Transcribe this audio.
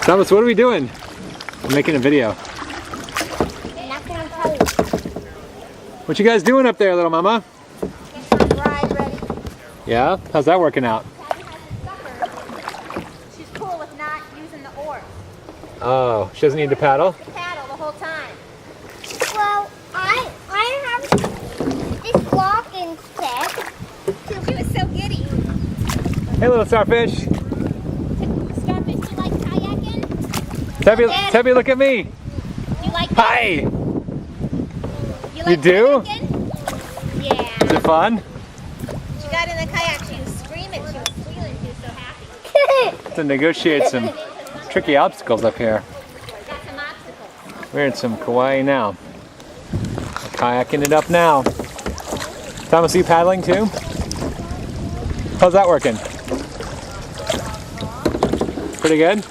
Thomas, what are we doing? I'm making a video. I'm not gonna tell you. What you guys doing up there, little mama? Get my ride ready. Yeah? How's that working out? Daddy has a sucker. She's cool with not using the oars. Oh, she doesn't need to paddle? The paddle the whole time. Well, I have this block instead. She was so giddy. Hey, little starfish. Starfish, do you like kayaking? Tebby, look at me. Do you like Hi. You You do? kayaking? Yeah. Is it fun? She got in the kayak, she was screaming, she was squealing, she was so happy. To negotiate some tricky obstacles up here. Got some obstacles. We're in some Kauai now. Kayaking it up now. Thomas, are you paddling too? How's that working? Pretty good?